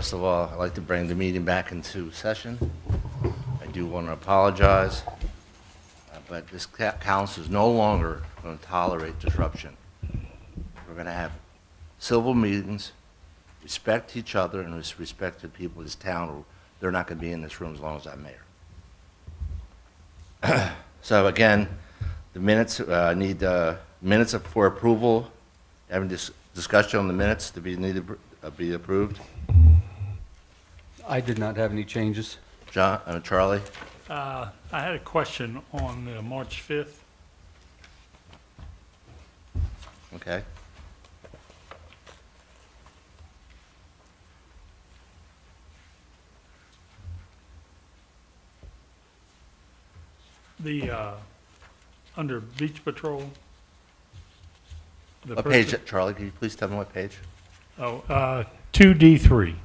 First of all, I'd like to bring the meeting back into session. I do want to apologize, but this council is no longer going to tolerate disruption. We're going to have civil meetings, respect each other, and respect the people of this town, or they're not going to be in this room as long as I'm mayor. So again, the minutes, I need minutes for approval. Having this discussion on the minutes to be be approved. I did not have any changes. Charlie? I had a question on March 5th. Okay. The, under Beach Patrol. the What page, person- Charlie? Can you please tell me what page? Oh, 2D3.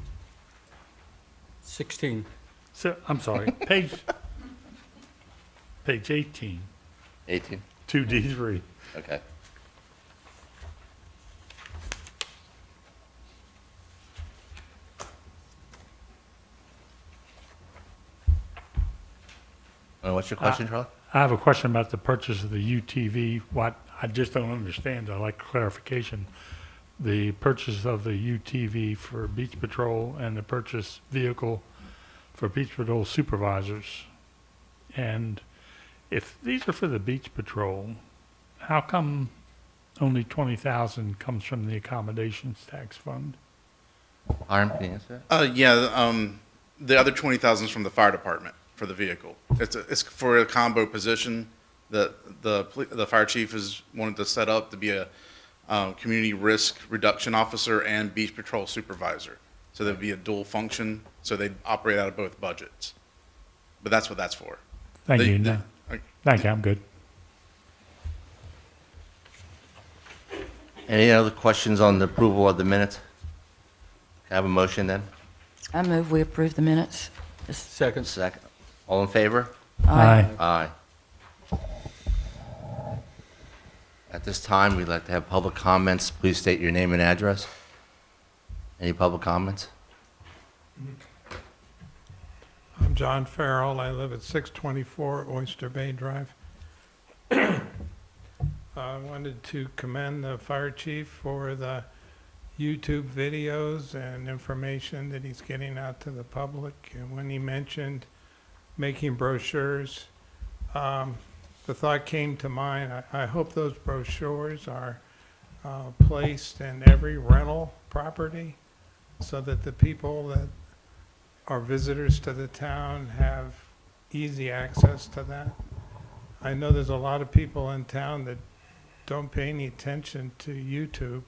16. So, I'm sorry, page 18, 18? 2D3. Okay. What's your question, Charlie? I have a question about the purchase of the UTV. What, I just don't understand. I'd like clarification. The purchase of the UTV for Beach Patrol and the purchase vehicle for Beach Patrol supervisors. And if these are for the Beach Patrol, how come only 20,000 comes from the accommodations tax fund? Hiram, can you answer that? The other 20,000 is from the fire department for the vehicle. It's for a combo position that the fire chief has wanted to set up to be a community risk reduction officer and beach patrol supervisor. So there'd be a dual function, so they'd operate out of both budgets. But that's what that's for. Thank They- you. they- No. Thank you. I'm good. Any other questions on the approval of the minutes? Can I have a motion then? I move we approve the minutes. Second. Second. All in favor? Aye. Aye. At this time, we'd like to have public comments. Please state your name and address. Any public comments? I'm John Farrell. I live at 624 Oyster Bay Drive. I wanted to commend the fire chief for the YouTube videos and information that he's getting out to the public. And when he mentioned making brochures, the thought came to mind, I hope those brochures are placed in every rental property so that the people that are visitors to the town have easy access to that. I know there's a lot of people in town that don't pay any attention to YouTube,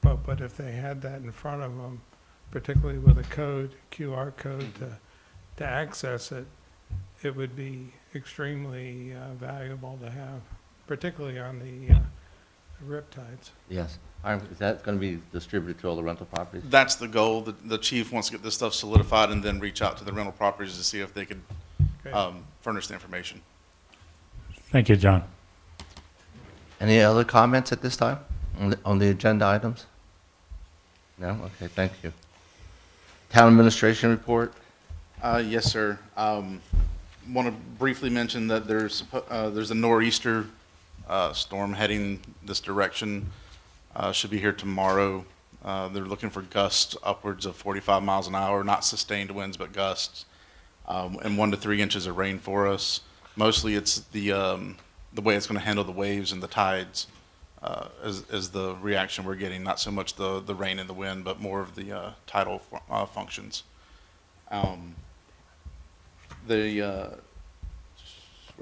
but if they had that in front of them, particularly with a code, QR code to access it, it would be extremely valuable to have, particularly on the riptides. Yes. Hiram, is that going to be distributed to all the rental properties? That's the goal. The chief wants to get this stuff solidified and then reach out to the rental properties to see if they could Okay. furnish the information. Thank you, John. Any other comments at this time on the agenda items? No? Okay, thank you. Town administration report? Yes, sir. Want to briefly mention that there's a nor'easter storm heading this direction. Should be here tomorrow. They're looking for gusts upwards of 45 miles an hour, not sustained winds, but gusts, and 1 to 3 inches of rain for us. Mostly it's the way it's going to handle the waves and the tides is the reaction we're getting, not so much the rain and the wind, but more of the tidal functions. Where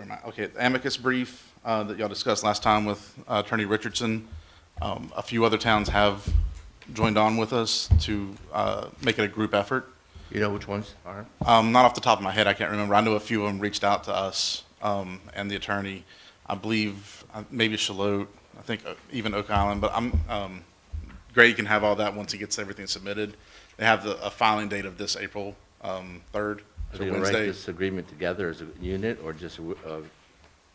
am I? Okay, the amicus brief that y'all discussed last time with Attorney Richardson. A few other towns have joined on with us to make it a group effort. You know which ones, Hiram? Not off the top of my head, I can't remember. I know a few of them reached out to us and the attorney. I believe maybe Charlotte, I think even Oak Island, but Grady can have all that once he gets everything submitted. They have a filing date of this April 3rd, Are so they going to write Wednesday. this agreement together as a unit, or just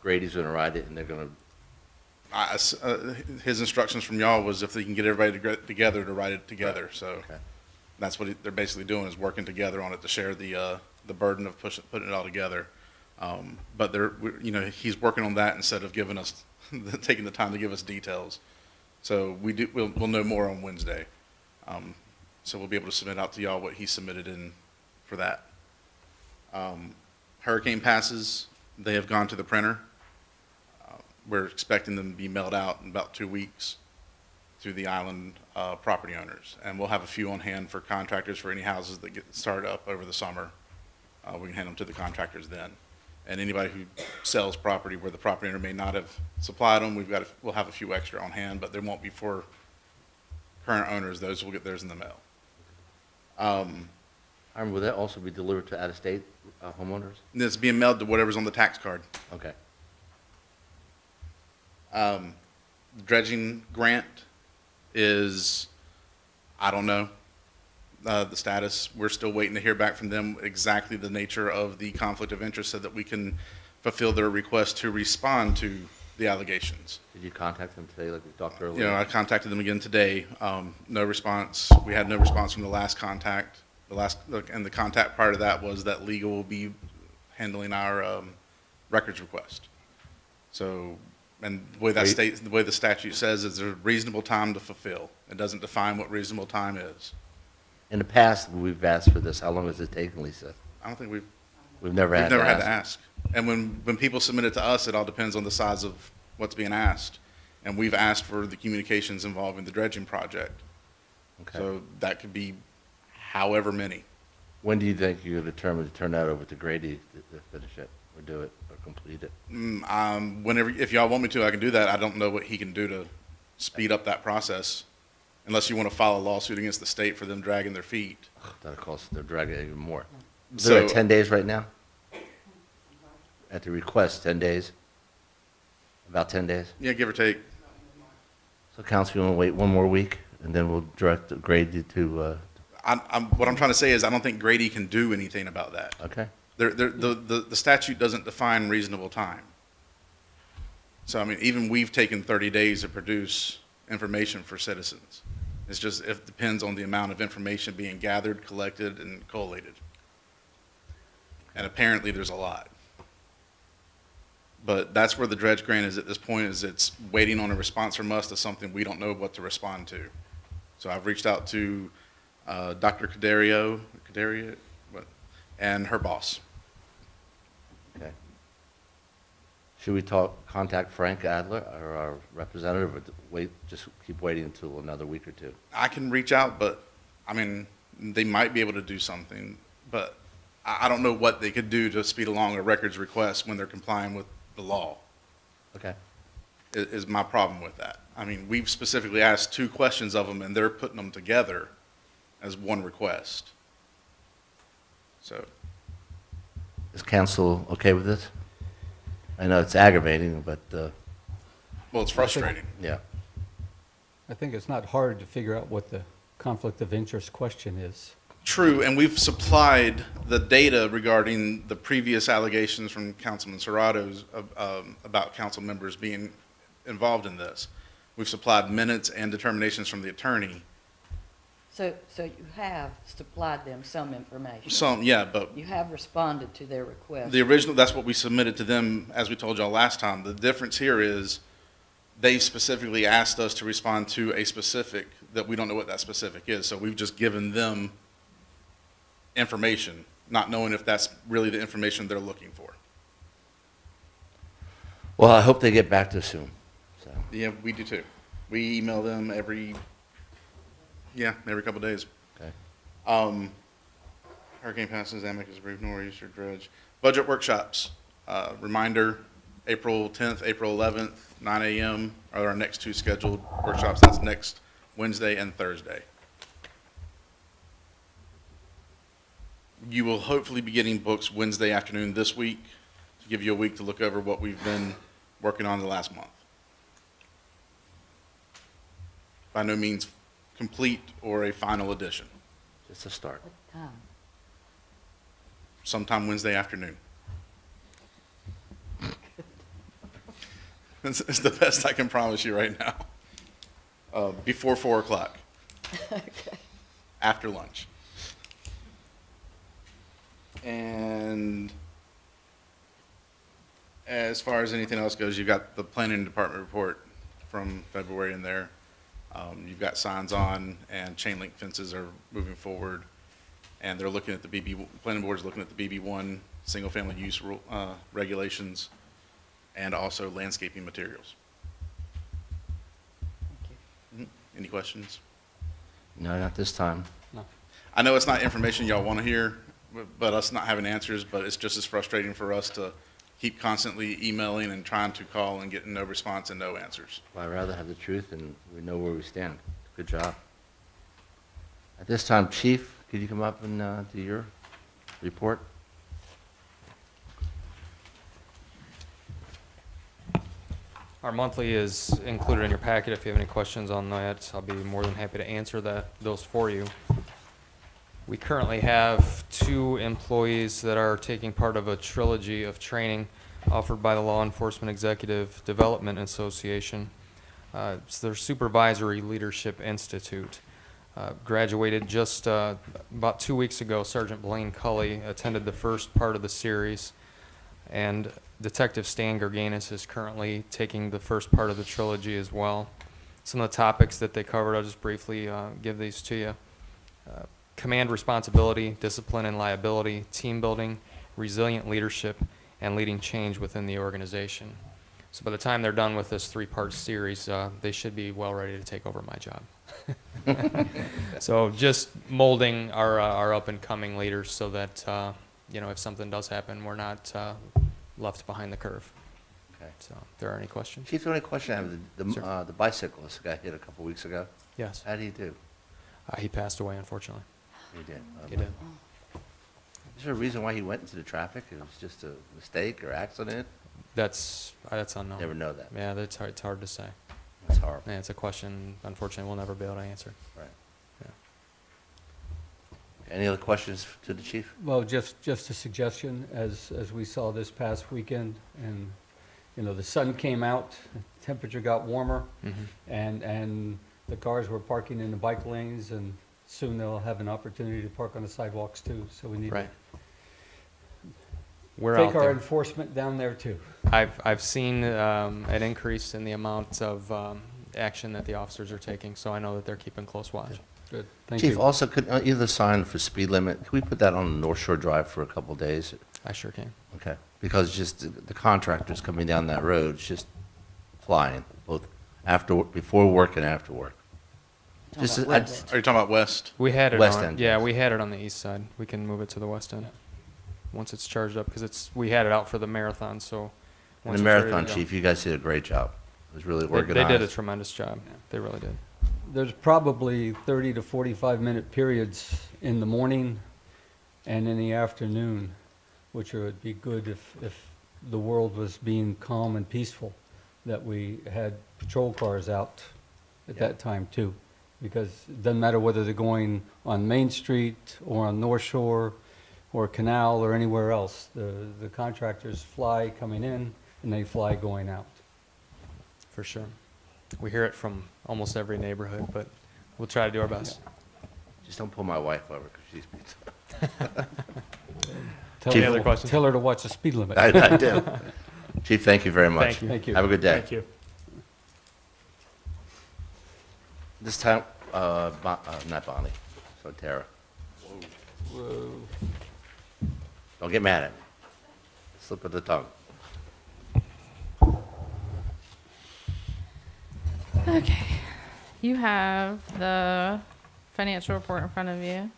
Grady's going to write it and they're going to? His instructions from y'all was if they can get everybody together to write it together, so. Okay. That's what they're basically doing, is working together on it to share the burden of putting it all together. But he's working on that instead of giving us, taking the time to give us details. So we'll know more on Wednesday. So we'll be able to submit out to y'all what he submitted in for that. Hurricane passes, they have gone to the printer. We're expecting them to be mailed out in about 2 weeks to the island property owners. And we'll have a few on hand for contractors for any houses that get started up over the summer. We can hand them to the contractors then. And anybody who sells property where the property owner may not have supplied them, we'll have a few extra on hand, but there won't be for current owners. Those will get theirs in the mail. Hiram, will that also be delivered to out-of-state homeowners? And it's being mailed to whatever's on the tax card. Okay. Dredging grant is, I don't know, the status. We're still waiting to hear back from them exactly the nature of the conflict of interest so that we can fulfill their request to respond to the allegations. Did you contact them today, like we talked earlier? I contacted them again today. No response. We had no response from the last contact. And the contact prior to that was that legal will be handling our records request. So, and the way the way the statute says is there's a reasonable time to fulfill. It doesn't define what reasonable time is. In the past, we've asked for this. How long has it taken, Lisa? I don't think we've We've never never had had to ask. And when people submit it to us, it all depends on the size of what's being asked. And we've asked for the communications involving the dredging project. Okay. So that could be however many. When do you think you're determined to turn that over to Grady to finish it, or do it, or complete it? Whenever, if y'all want me to, I can do that. I don't know what he can do to speed up that process, unless you want to file a lawsuit against the state for them dragging their feet. That'll cost, they're dragging it even more. Is So- it at 10 days right now? At the request, 10 days? About 10 days? Yeah, give or take. So council, you want to wait one more week, and then we'll direct Grady to, What I'm trying to say is I don't think Grady can do anything about that. okay? The statute doesn't define reasonable time. So, I mean, even we've taken 30 days to produce information for citizens. It's just, it depends on the amount of information being gathered, collected, and collated. And apparently there's a lot. But that's where the dredge grant is at this point, is it's waiting on a response from us to something we don't know what to respond to. So I've reached out to Dr. Cadario, and her boss. Okay. Should we contact Frank Adler, or our representative, or just keep waiting until another week or two? I can reach out, but, I mean, they might be able to do something, but I don't know what they could do to speed along a records request when they're complying with the law, Okay. is my problem with that. I mean, we've specifically asked 2 questions of them, and they're putting them together as one request. So, Is council okay with this? I know it's aggravating, but, well, it's frustrating. yeah. I think it's not hard to figure out what the conflict of interest question is. True, and we've supplied the data regarding the previous allegations from Councilman Serrato's about council members being involved in this. We've supplied minutes and determinations from the attorney. So you have supplied them some information? Some, yeah, but You have responded to their request? the original, that's what we submitted to them, as we told y'all last time. The difference here is they specifically asked us to respond to a specific that we don't know what that specific is. So we've just given them information, not knowing if that's really the information they're looking for. Well, I hope they get back to us soon, so. Yeah, we do too. We email them every couple days. Okay. Hurricane passes, amicus brief, nor'easter dredge. Budget workshops, reminder, April 10th, April 11th, 9 a.m. are our next 2 scheduled workshops. That's next Wednesday and Thursday. You will hopefully be getting books Wednesday afternoon this week to give you a week to look over what we've been working on the last month. By no means complete or a final edition. Just a start. What time? Sometime Wednesday afternoon. It's the best I can promise you right now. Before 4 o'clock. Okay. After lunch. As far as anything else goes, you've got the planning department report from February in there. You've got signs on and chain link fences are moving forward. And they're looking at the planning board's looking at the BB1 single family use regulations and also landscaping materials. Any questions? No, not this time. I know it's not information y'all want to hear, but us not having answers, but it's just as frustrating for us to keep constantly emailing and trying to call and getting no response and no answers. Well, I'd rather have the truth and we know where we stand. Good job. At this time, Chief, could you come up and do your report? Our monthly is included in your packet. If you have any questions on that, I'll be more than happy to answer those for you. We currently have 2 employees that are taking part of a trilogy of training offered by the Law Enforcement Executive Development Association. It's their Supervisory Leadership Institute. Graduated just about 2 weeks ago. Sergeant Blaine Cully attended the first part of the series, and Detective Stan Gerganis is currently taking the first part of the trilogy as well. Some of the topics that they covered, I'll just briefly give these to you. Command responsibility, discipline and liability, team building, resilient leadership, and leading change within the organization. So by the time they're done with this 3-part series, they should be well ready to take over my job. So just molding our up-and-coming leaders so that, if something does happen, we're not left behind the curve. Okay. So if there are any questions? Chief, the only question I have, Sure. the bicyclist got hit a couple weeks ago. Yes. How did he do? He passed away, unfortunately. He did. He did. Is there a reason why he went into the traffic? It was just a mistake or accident? That's unknown. Never know that. Yeah, it's hard to say. It's horrible. Yeah, it's a question, unfortunately, we'll never be able to answer. Right. Yeah. Any other questions to the chief? Well, just a suggestion, as we saw this past weekend, and, the sun came out, temperature got warmer, and the cars were parking in the bike lanes, and soon they'll have an opportunity to park on the sidewalks too, so we need to Right. We're out take our there. enforcement down there too. I've seen an increase in the amount of action that the officers are taking, so I know that they're keeping close watch. Good, thank Chief, you. also, could either sign for speed limit, could we put that on North Shore Drive for a couple days? I sure can. Okay, because just the contractors coming down that road, it's just flying, both before work and after work. Just, Talking about I- west. Are you talking about west? We had it West on, end, yeah, yes. we had it on the east side. We can move it to the west end once it's charged up, because we had it out for the marathon, so. and once the it's ready to marathon, go. Chief, you guys did a great job. It was really They organized. did a tremendous job. They really did. There's probably 30 to 45-minute periods in the morning and in the afternoon, which would be good if the world was being calm and peaceful, that we had patrol cars out at that time too. Because it doesn't matter whether they're going on Main Street or on North Shore or Canal or anywhere else. The contractors fly coming in and they fly going out. For sure. We hear it from almost every neighborhood, but we'll try to do our best. Just don't pull my wife over, because she's... Tell Chief- her- Any other questions? Tell her to watch the speed limit. I do. Chief, thank you very much. Thank you. Thank you. Have a good day. Thank you. This time, not Bonnie, so Tara. Whoa. Don't get mad at me. Slip of the tongue. Okay. You have the financial report in front of you.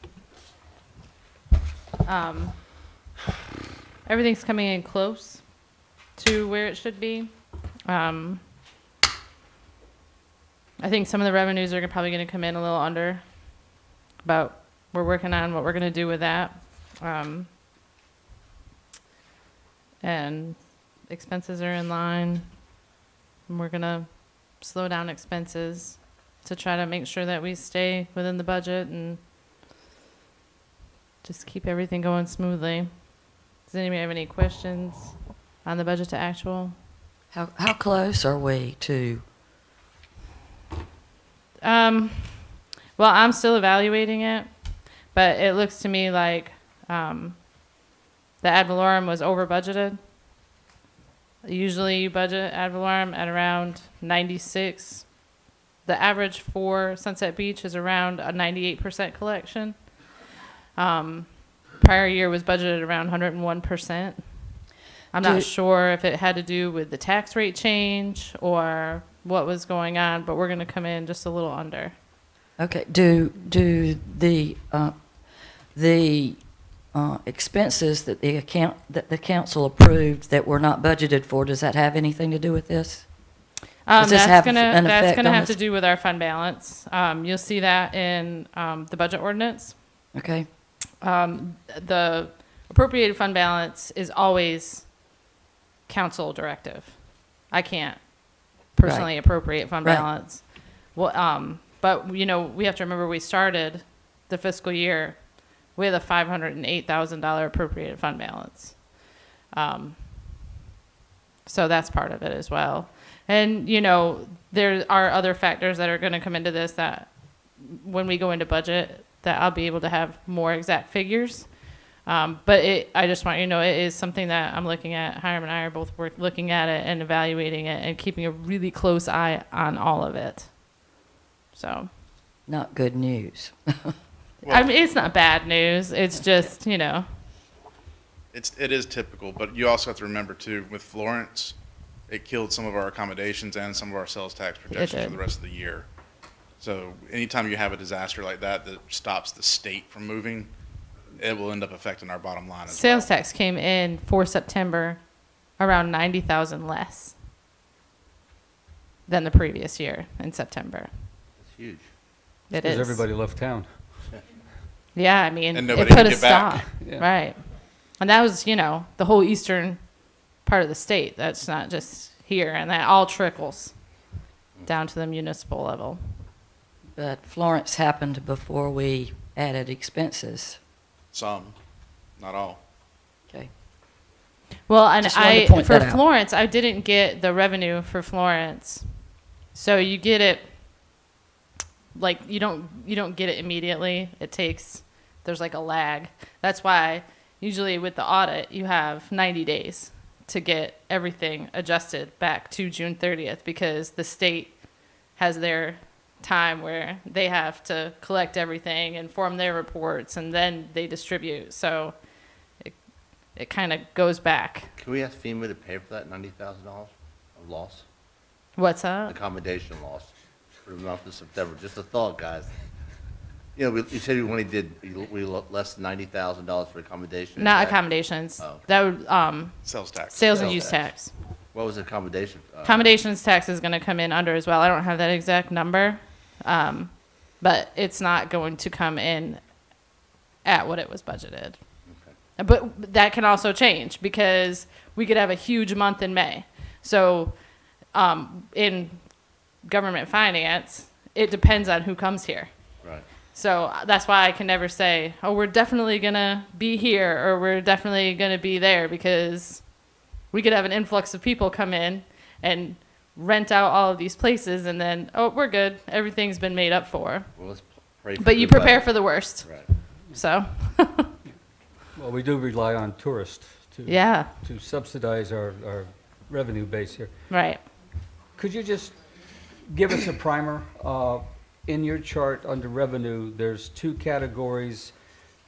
Everything's coming in close to where it should be. I think some of the revenues are probably going to come in a little under, but we're working on what we're going to do with that. And expenses are in line. And we're going to slow down expenses to try to make sure that we stay within the budget and just keep everything going smoothly. Does anybody have any questions on the budget to actual? How close are we to? Well, I'm still evaluating it, but it looks to me like the ad valorem was over budgeted. Usually you budget ad valorem at around 96. The average for Sunset Beach is around a 98% collection. Prior year was budgeted around 101%. I'm not sure if it had to do with the tax rate change or what was going on, but we're going to come in just a little under. Okay, do the expenses that the council approved that were not budgeted for, does that have anything to do with this? Does this have an effect on have this? to do with our fund balance. You'll see that in the budget ordinance. Okay, The appropriated fund balance is always council directive. I can't personally appropriate fund Right. balance. Well, but you know, we have to remember we started the fiscal year with a $508,000 appropriated fund balance. So that's part of it as well. And, you know, there are other factors that are going to come into this that when we go into budget, that I'll be able to have more exact figures. But I just want you to know it is something that I'm looking at. Hiram and I are both looking at it and evaluating it and keeping a really close eye on all of it. So, not good news. I mean, it's not bad news. It's just, you know. It is typical, but you also have to remember too, with Florence, it killed some of our accommodations and some of our sales tax projections for did. the rest of the year. So anytime you have a disaster like that that stops the state from moving, it will end up affecting our bottom line as Sales well. tax came in for September around 90,000 less than the previous year in September. It's huge. It Because is. everybody left town. Yeah, I mean, And it nobody put could a get back. stop. Yeah. Right. And that was, you know, the whole eastern part of the state. That's not just here. And that all trickles down to the municipal level. But Florence happened before we added expenses. Some, not all. Okay. Well, and Just wanted to point for that out. Florence, I didn't get the revenue for Florence. So you get it, like, you don't get it immediately. There's like a lag. That's why usually with the audit, you have 90 days to get everything adjusted back to June 30th because the state has their time where they have to collect everything and form their reports and then they distribute. So it kind of goes back. Can we ask FEMA to pay for that $90,000 of loss? What's that? Accommodation loss for the month of September. Just a thought, guys. You know, you said we only did less than $90,000 for accommodation. Not Is that- accommodations. Oh, okay. That would Sales tax. sales and Sales use tax. tax. What was the accommodation? Accommodations tax is going to come in under as well. I don't have that exact number, but it's not going to come in at what it was budgeted. Okay. But that can also change because we could have a huge month in May. So in government finance, it depends on who comes here. Right. So that's why I can never say, oh, we're definitely going to be here or we're definitely going to be there because we could have an influx of people come in and rent out all of these places and then, oh, we're good. Everything's been made up for. Well, let's pray for But you good prepare weather. for the worst. Right. So, Well, we do rely on tourists yeah, to subsidize our revenue base here. right. Could you just give us a primer? In your chart under revenue, there's two categories,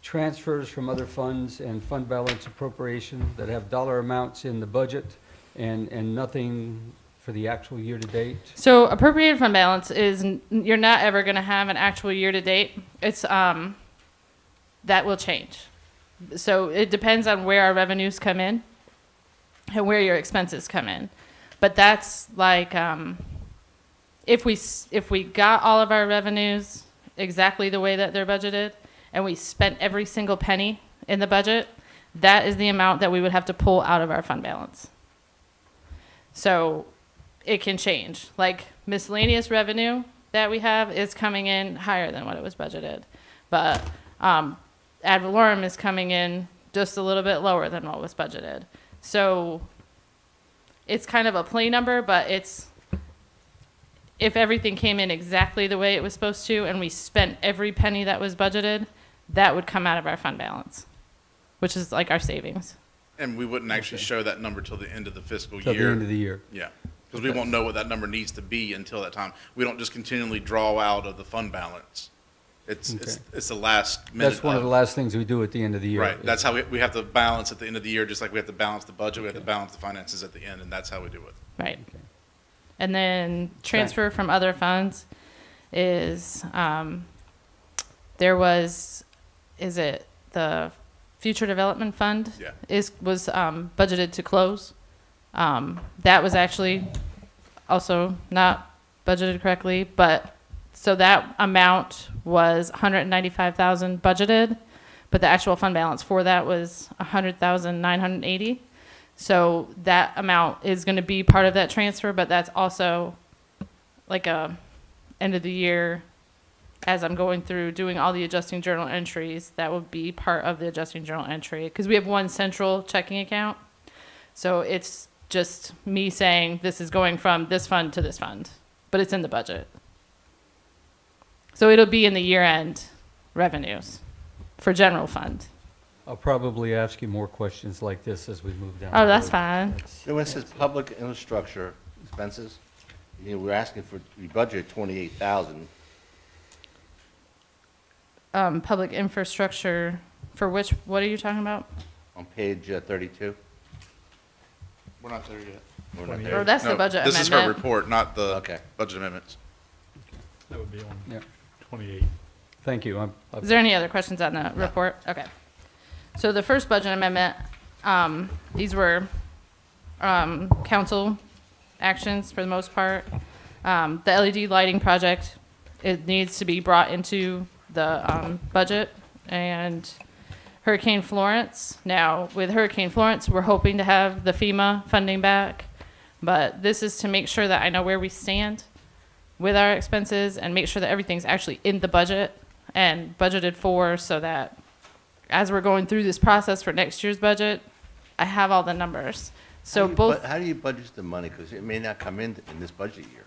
transfers from other funds and fund balance appropriation that have dollar amounts in the budget and nothing for the actual year to date. So appropriated fund balance is, you're not ever going to have an actual year to date. It's, that will change. So it depends on where our revenues come in and where your expenses come in. But that's like, if we got all of our revenues exactly the way that they're budgeted and we spent every single penny in the budget, that is the amount that we would have to pull out of our fund balance. So it can change. Like miscellaneous revenue that we have is coming in higher than what it was budgeted. But ad valorem is coming in just a little bit lower than what was budgeted. So it's kind of a play number, but it's, if everything came in exactly the way it was supposed to and we spent every penny that was budgeted, that would come out of our fund balance, which is like our savings. And we wouldn't actually Okay. show that number till the end of the fiscal Till the year. end of the year. Yeah, because we won't know what that number needs to be until that time. We don't just continually draw out of the fund balance. It's Okay. the last minute. That's one of the last things we do at the end of the year. Right, that's how we have to balance at the end of the year, just like we have to balance the budget, we have to balance the finances at the end, and that's how we do it. Right. Okay. And then transfer from other funds is, is it the Future Development Fund? Yeah. Was budgeted to close. That was actually also not budgeted correctly, but, so that amount was 195,000 budgeted, but the actual fund balance for that was 100,980. So that amount is going to be part of that transfer, but that's also like a end of the year, as I'm going through doing all the adjusting journal entries, that would be part of the adjusting journal entry, because we have one central checking account. So it's just me saying this is going from this fund to this fund, but it's in the budget. So it'll be in the year-end revenues for general fund. I'll probably ask you more questions like this as we move down. Oh, the that's road. fine. That's- So when it says public infrastructure expenses, we're asking for, we budgeted 28,000. Public infrastructure for which, what are you talking about? On page 32. We're not there yet. We're not Or there. Or that's the No, budget this is her amendment. report, not the Okay. budget amendments. That would be on Yeah. 28. Thank you. Is there any other questions on the report? Okay. So the first budget amendment, these were council actions for the most part. The LED lighting project, it needs to be brought into the budget. And Hurricane Florence, now with Hurricane Florence, we're hoping to have the FEMA funding back. But this is to make sure that I know where we stand with our expenses and make sure that everything's actually in the budget and budgeted for, so that as we're going through this process for next year's budget, I have all the numbers. So both, How do you budget the money? Because it may not come in this budget year.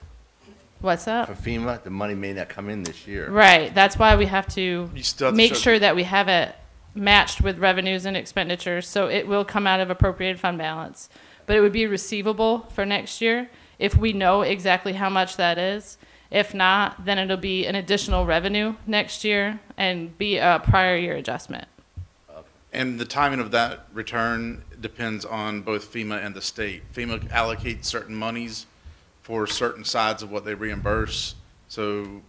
what's For up? FEMA, the money may not come in this year. Right, that's why we have to You still have to make show- sure that we have it matched with revenues and expenditures, so it will come out of appropriated fund balance. But it would be receivable for next year if we know exactly how much that is. If not, then it'll be an additional revenue next year and be a prior year adjustment. And the timing of that return depends on both FEMA and the state. FEMA allocates certain monies for certain sides of what they reimburse. So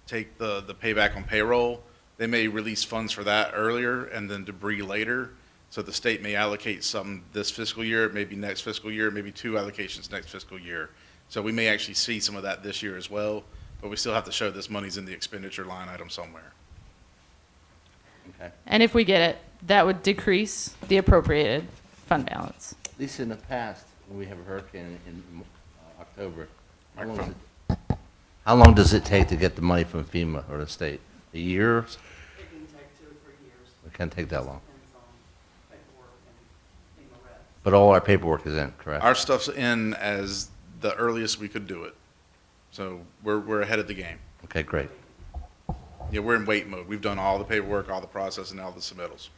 take the payback on payroll. They may release funds for that earlier and then debris later. So the state may allocate some this fiscal year, maybe next fiscal year, maybe 2 allocations next fiscal year. So we may actually see some of that this year as well, but we still have to show this money's in the expenditure line item somewhere. Okay. And if we get it, that would decrease the appropriated fund balance. At least in the past, when we have a hurricane in October, how long does it take to get the money from FEMA or the state? A year? It can take 2 or 3 years. It can't take that long. Depends on paperwork and FEMA reps. But all our paperwork is in, correct? Our stuff's in as the earliest we could do it. So we're ahead of the game. Okay, great. Yeah, we're in wait mode. We've done all the paperwork, all the process, and all the submittals.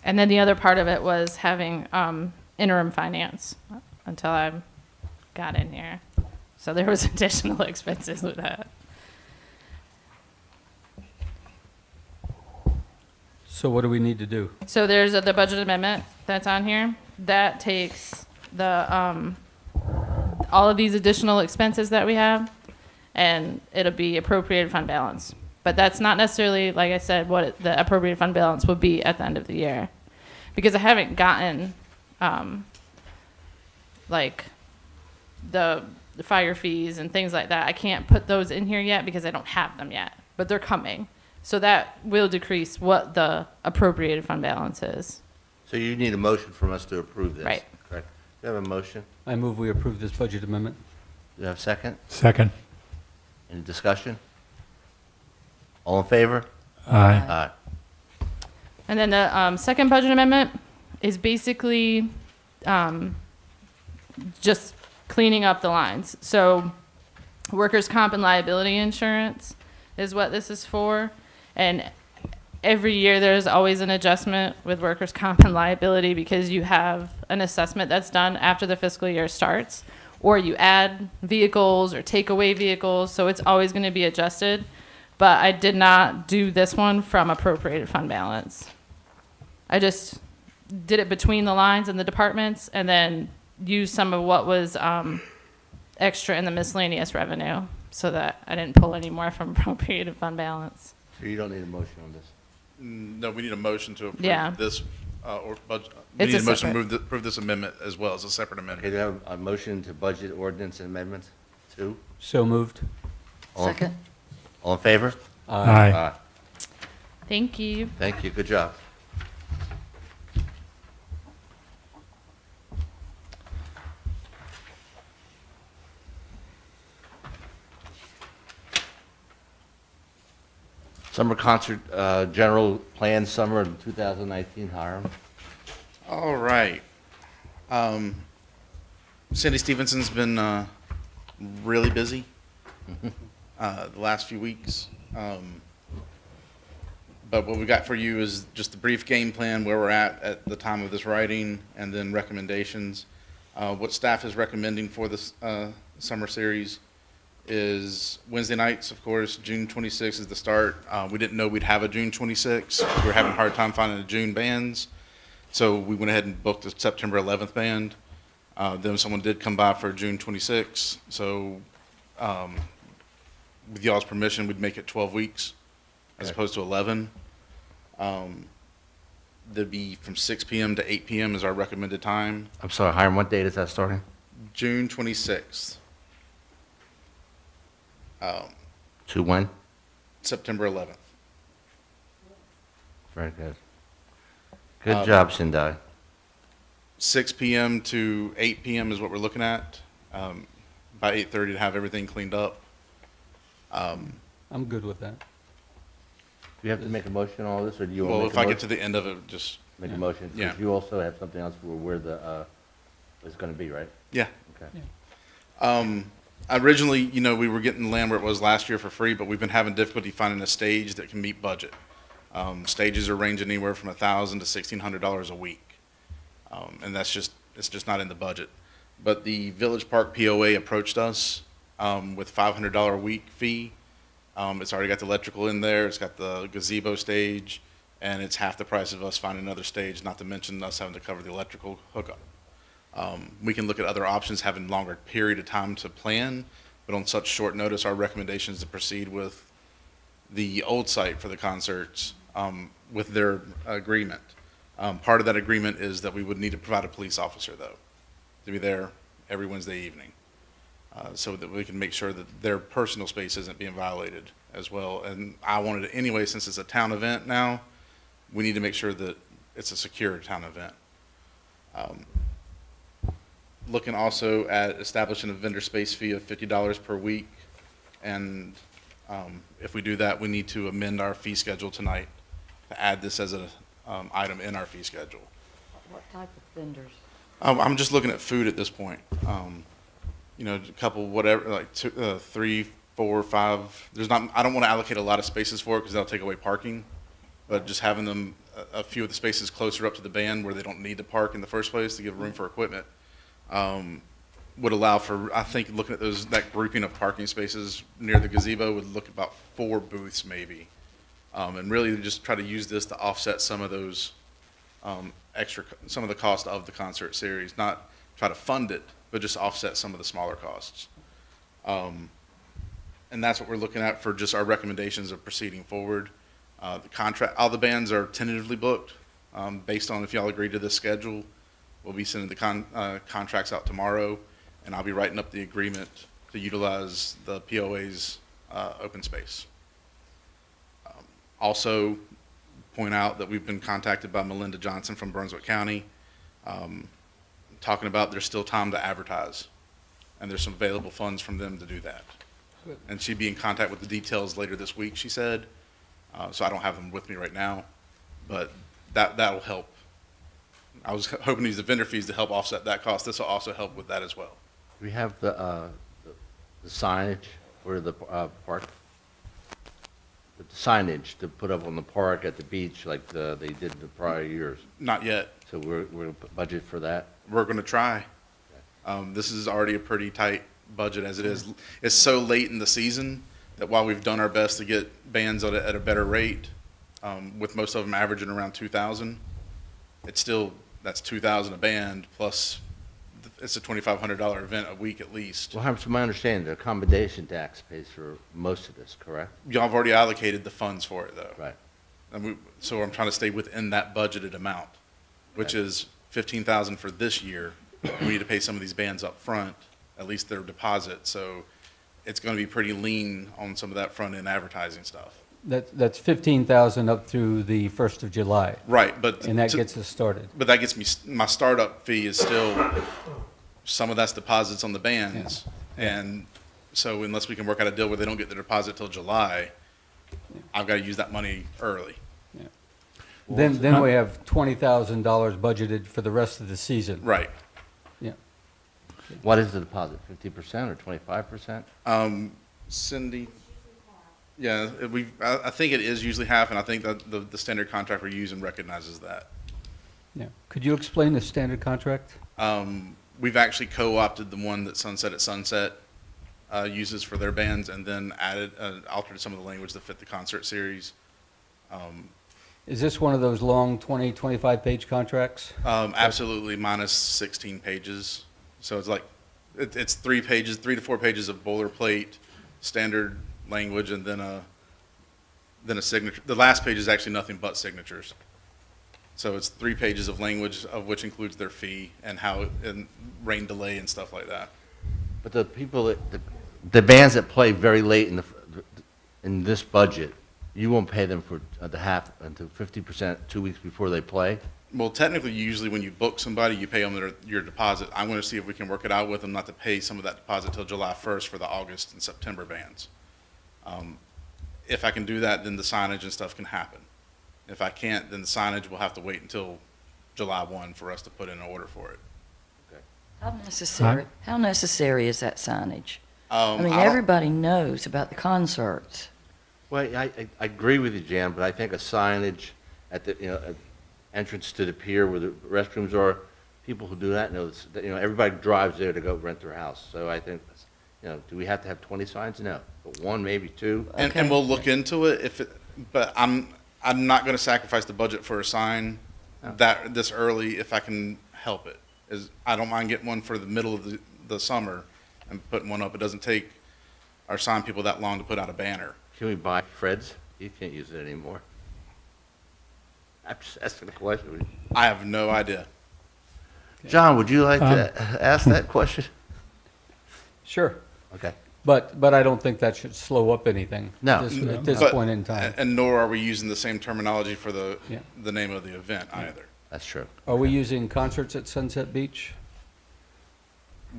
And then the other part of it was having interim finance until I got in here. So there was additional expenses with that. So what do we need to do? So there's the budget amendment that's on here. That takes the, all of these additional expenses that we have, and it'll be appropriated fund balance. But that's not necessarily, like I said, what the appropriated fund balance will be at the end of the year. Because I haven't gotten, like, the fire fees and things like that. I can't put those in here yet because I don't have them yet, but they're coming. So that will decrease what the appropriated fund balance is. So you need a motion from us to approve this? Right. Correct. Do you have a motion? I move we approve this budget amendment. Do you have a second? Second. Any discussion? All in favor? Aye. Aye. And then the second budget amendment is basically just cleaning up the lines. So workers' comp and liability insurance is what this is for. And every year there's always an adjustment with workers' comp and liability because you have an assessment that's done after the fiscal year starts, or you add vehicles or take away vehicles, so it's always going to be adjusted. But I did not do this one from appropriated fund balance. I just did it between the lines in the departments and then used some of what was extra in the miscellaneous revenue so that I didn't pull any more from appropriated fund balance. So you don't need a motion on this. No, we need a motion to Yeah. approve this, or budget. We It's need a a motion to separate- approve this amendment as well as a separate Okay, amendment. do you have a motion to budget ordinance and amendments? 2? So moved. All in- Second. All in favor? Aye. Thank you. Thank you, good job. Summer concert, general plan summer 2019, Hiram. All right. Cindy Stevenson's been really busy the last few weeks. But what we got for you is just a brief game plan where we're at the time of this writing, and then recommendations. What staff is recommending for this summer series is Wednesday nights, of course. June 26th is the start. We didn't know we'd have a June 26th. We were having a hard time finding the June bands. So we went ahead and booked the September 11th band. Then someone did come by for June 26th. So with y'all's permission, we'd make it 12 weeks as Okay. opposed to 11. There'd be from 6 p.m. to 8 p.m. is our recommended time. I'm sorry, Hiram, what date is that starting? June 26th. To when? September 11th. Very good. Good job, Sindai. 6 p.m. to 8 p.m. is what we're looking at. By 8:30 to have everything cleaned up. I'm good with that. Do you have to make a motion on all this, or do you want to Well, make if a I get motion? to the end of it, just, Make a motion, Yeah. because you also have something else where the, is going to be, right? yeah. Okay. Originally, we were getting the land where it was last year for free, but we've been having difficulty finding a stage that can meet budget. Stages are ranging anywhere from $1,000 to $1,600 a week. And it's just not in the budget. But the Village Park POA approached us with $500 a week fee. It's already got the electrical in there, it's got the gazebo stage, and it's half the price of us finding another stage, not to mention us having to cover the electrical hookup. We can look at other options, having longer period of time to plan, but on such short notice, our recommendation is to proceed with the old site for the concerts with their agreement. Part of that agreement is that we would need to provide a police officer, though, to be there every Wednesday evening, so that we can make sure that their personal space isn't being violated as well. And I wanted it anyway, since it's a town event now, we need to make sure that it's a secure town event. Looking also at establishing a vendor space fee of $50 per week. And if we do that, we need to amend our fee schedule tonight to add this as an item in our fee schedule. What type of vendors? I'm just looking at food at this point. A couple, whatever, like 2, 3, 4, 5. I don't want to allocate a lot of spaces for it because that'll take away parking. But just having them, a few of the spaces closer up to the band where they don't need to park in the first place to give room for equipment, would allow for, I think, looking at that grouping of parking spaces near the gazebo would look about 4 booths maybe. And really just try to use this to offset some of those some of the cost of the concert series, not try to fund it, but just offset some of the smaller costs. And that's what we're looking at for just our recommendations of proceeding forward. The contract, all the bands are tentatively booked, based on if y'all agree to this schedule. We'll be sending the contracts out tomorrow, and I'll be writing up the agreement to utilize the POA's open space. Also, point out that we've been contacted by Melinda Johnson from Brunswick County, talking about there's still time to advertise, and there's some available funds from them to do that. Good. And she'd be in contact with the details later this week, she said. So I don't have them with me right now, but that'll help. I was hoping to use the vendor fees to help offset that cost. This will also help with that as well. Do we have the signage for the park? the signage to put up on the park at the beach like they did the prior years? Not yet. So we're budget for that? We're going to try. This is already a pretty tight budget as it is. It's so late in the season that while we've done our best to get bands at a better rate, with most of them averaging around 2,000, it's still, that's 2,000 a band plus it's a $2,500 event a week at least. Well, from my understanding, the accommodation tax pays for most of this, correct? Y'all have already allocated the funds for it though. Right. So I'm trying to stay within that budgeted amount, which is 15,000 for this year. We need to pay some of these bands up front, at least their deposit. So it's going to be pretty lean on some of that front end advertising stuff. That's 15,000 up through the 1st of July, Right, but and that gets us started. but that gets me, my startup fee is still, some of that's deposits on the bands. And so unless we can work out a deal where they don't get the deposit till July, I've got to use that money early. Then we have $20,000 budgeted for the rest of the season. Right. Yeah. What is the deposit, 50% or 25%? Cindy? Yeah, I think it is usually half, and I think that the standard contract we're using recognizes that. Yeah. Could you explain the standard contract? We've actually co-opted the one that Sunset at Sunset uses for their bands, and then altered some of the language to fit the concert series. Is this one of those long 20, 25-page contracts? Absolutely, minus 16 pages. So it's like, it's 3 to 4 pages of boilerplate, standard language, and then a signature. The last page is actually nothing but signatures. So it's 3 pages of language, of which includes their fee and and rain delay and stuff like that. But the people the bands that play very late in this budget, you won't pay them for the half until 50% 2 weeks before they play? Well, technically, usually when you book somebody, you pay them your deposit. I'm going to see if we can work it out with them not to pay some of that deposit till July 1st for the August and September bands. If I can do that, then the signage and stuff can happen. If I can't, then the signage will have to wait until July 1 for us to put in an order for it. How necessary is that signage? I mean, don't- everybody knows about the concerts. Well, I agree with you, Jan, but I think a signage at the, entrance to the pier where the restrooms are, people who do that know, that, everybody drives there to go rent their house. So I think, do we have to have 20 signs? No, but 1, maybe 2. And Okay. we'll look into it but I'm not going to sacrifice the budget for a sign this early if I can help it. I don't mind getting one for the middle of the summer and putting one up. It doesn't take our sign people that long to put out a banner. Can we buy Fred's? You can't use it anymore. I'm just asking a question. I have no idea. John, would you like to ask that question? Sure. Okay. But I don't think that should slow up anything. No. At this But- point in time. And nor are we using the same terminology for Yeah. the name of the event either. That's true. Are we using concerts at Sunset Beach?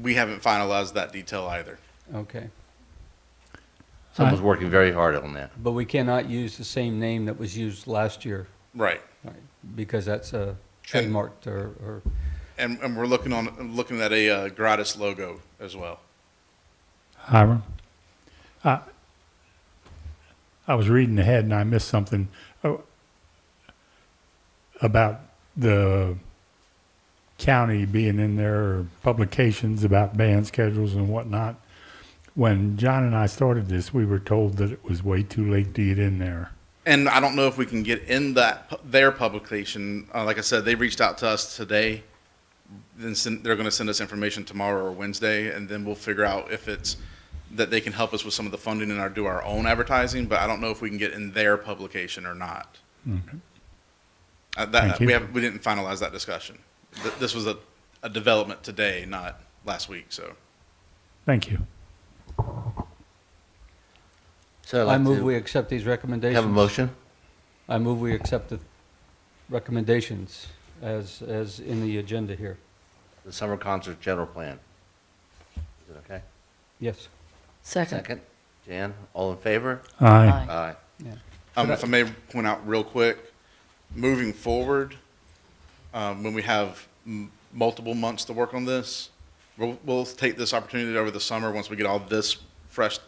We haven't finalized that detail either. Okay. Someone's working very hard on that. But we cannot use the same name that was used last year, Right. right, because that's trademarked or And we're looking at a gratis logo as well. Hiram? I was reading ahead and I missed something about the county being in their publications about band schedules and whatnot. When John and I started this, we were told that it was way too late to get in there. And I don't know if we can get in their publication. Like I said, they reached out to us today. Then they're going to send us information tomorrow or Wednesday, and then we'll figure out if it's that they can help us with some of the funding and do our own advertising. But I don't know if we can get in their publication or not. Okay. Thank you. We didn't finalize that discussion. This was a development today, not last week. So Thank you. So I I'd move like we to accept these recommendations. have a motion. I move we accept the recommendations as in the agenda here. The summer concert general plan. Is it okay? Yes. Second. Jan, all in favor? Aye. Aye. Aye. Yeah. if I may point out real quick, moving forward, when we have multiple months to work on this, we'll take this opportunity over the summer once we get all this fleshed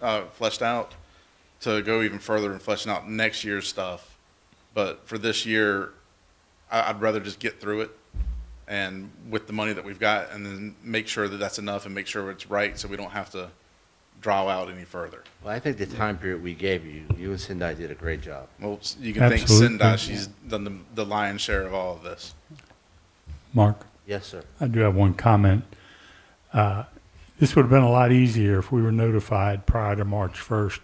out to go even further and fleshing out next year's stuff. But for this year, I'd rather just get through it and with the money that we've got, and then make sure that that's enough and make sure it's right so we don't have to draw out any further. Well, I think the time period we gave you, you and Sindai did a great job. Well, you can thank Absolutely. Cinda. She's done the lion's share of all of this. Mark, Yes, sir. I do have one comment. This would have been a lot easier if we were notified prior to March 1st.